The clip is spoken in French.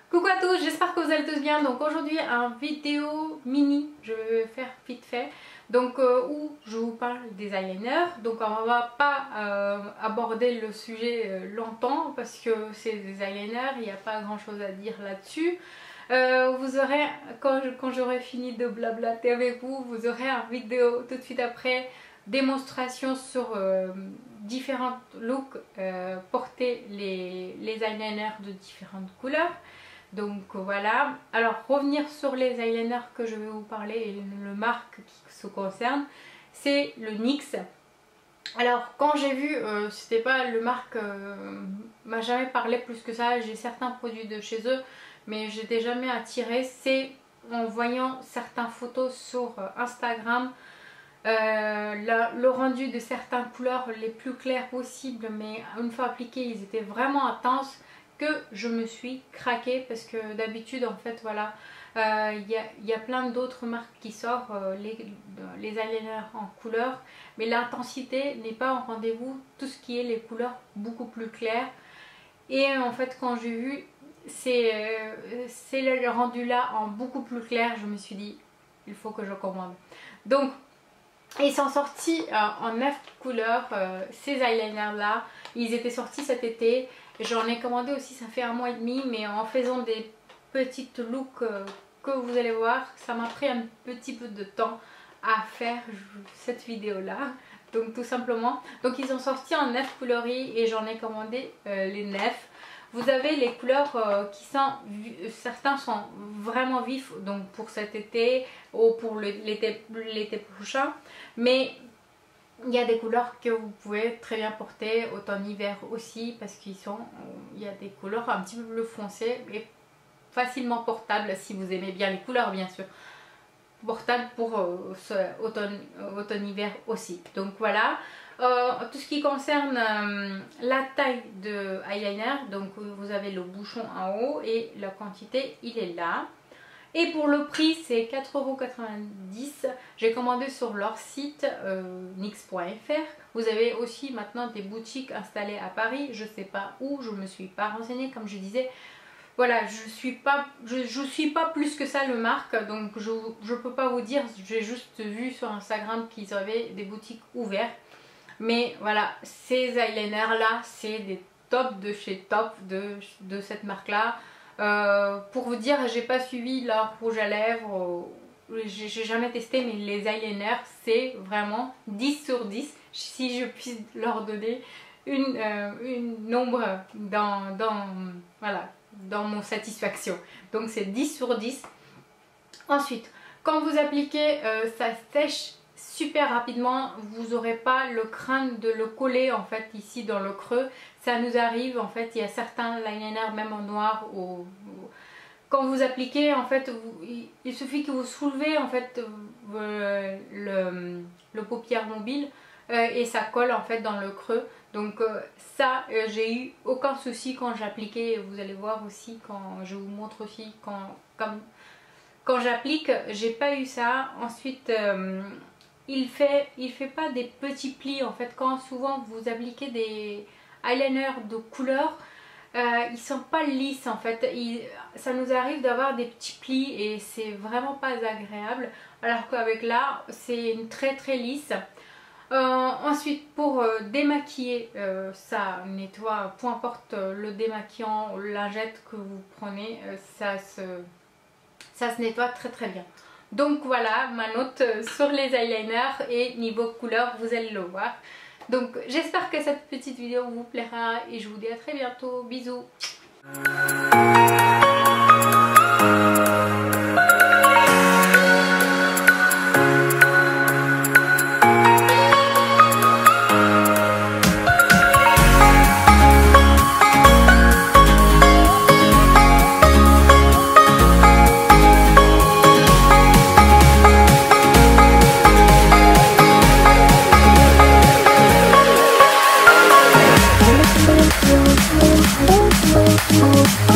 Coucou à tous, j'espère que vous allez tous bien. Donc aujourd'hui un vidéo mini, je vais faire vite fait. Donc où je vous parle des eyeliners. Donc on va pas aborder le sujet longtemps parce que c'est des eyeliners, il n'y a pas grand chose à dire là-dessus. Vous aurez, quand j'aurai fini de blablater avec vous, vous aurez une vidéo tout de suite après, démonstration sur différents looks, porter les eyeliners de différentes couleurs. Donc voilà, alors revenir sur les eyeliners que je vais vous parler et le marque qui se concerne, c'est le NYX. Alors quand j'ai vu, c'était pas le marque, m'a jamais parlé plus que ça. J'ai certains produits de chez eux, mais j'étais jamais attirée. C'est en voyant certaines photos sur Instagram, le rendu de certaines couleurs les plus claires possibles, mais une fois appliquées, ils étaient vraiment intenses, que je me suis craquée parce que d'habitude en fait voilà, y a plein d'autres marques qui sortent les eyeliners en couleur, mais l'intensité n'est pas en rendez-vous, tout ce qui est les couleurs beaucoup plus claires. Et en fait quand j'ai vu c'est le rendu là en beaucoup plus clair, je me suis dit il faut que je commande. Donc ils sont sortis en 9 couleurs, ces eyeliners là, ils étaient sortis cet été. J'en ai commandé aussi, ça fait 1 mois et demi, mais en faisant des petites looks que vous allez voir, ça m'a pris un petit peu de temps à faire cette vidéo là. Donc tout simplement, donc ils ont sorti en 9 coloris et j'en ai commandé les 9. Vous avez les couleurs qui sont, certains sont vraiment vifs, donc pour cet été ou pour l'été prochain, mais il y a des couleurs que vous pouvez très bien porter automne-hiver aussi, parce qu'il y a des couleurs un petit peu plus foncées et facilement portables si vous aimez bien les couleurs, bien sûr. Portables pour automne-hiver aussi. Donc voilà, tout ce qui concerne la taille de eyeliner, donc vous avez le bouchon en haut et la quantité il est là. Et pour le prix c'est 4,90 €. J'ai commandé sur leur site nyx.fr. Vous avez aussi maintenant des boutiques installées à Paris. Je ne sais pas où, je ne me suis pas renseignée comme je disais. Voilà, je suis pas plus que ça le marque, donc je ne peux pas vous dire. J'ai juste vu sur Instagram qu'ils avaient des boutiques ouvertes. Mais voilà, ces eyeliners là, c'est des tops de chez top de cette marque là. Pour vous dire, j'ai pas suivi leur rouge à lèvres, j'ai jamais testé, mais les eyeliners c'est vraiment 10 sur 10 si je puis leur donner une nombre dans mon satisfaction. Donc c'est 10 sur 10. Ensuite, quand vous appliquez, ça sèche super rapidement, vous n'aurez pas le crainte de le coller en fait ici dans le creux. Ça nous arrive en fait, il y a certains eyeliners même en noir quand vous appliquez en fait, il suffit que vous soulevez en fait le paupière mobile et ça colle en fait dans le creux. Donc ça j'ai eu aucun souci quand j'appliquais. Vous allez voir aussi quand je vous montre aussi quand j'applique, j'ai pas eu ça. Ensuite il fait pas des petits plis en fait. Quand souvent vous appliquez des eyeliners de couleur, ils sont pas lisses en fait. Ça nous arrive d'avoir des petits plis et c'est vraiment pas agréable, alors qu'avec là c'est très très lisse. Ensuite pour démaquiller, ça nettoie, peu importe le démaquillant, lingette que vous prenez, ça se nettoie très très bien. Donc voilà ma note sur les eyeliners, et niveau couleur vous allez le voir. Donc j'espère que cette petite vidéo vous plaira et je vous dis à très bientôt. Bisous. Oh,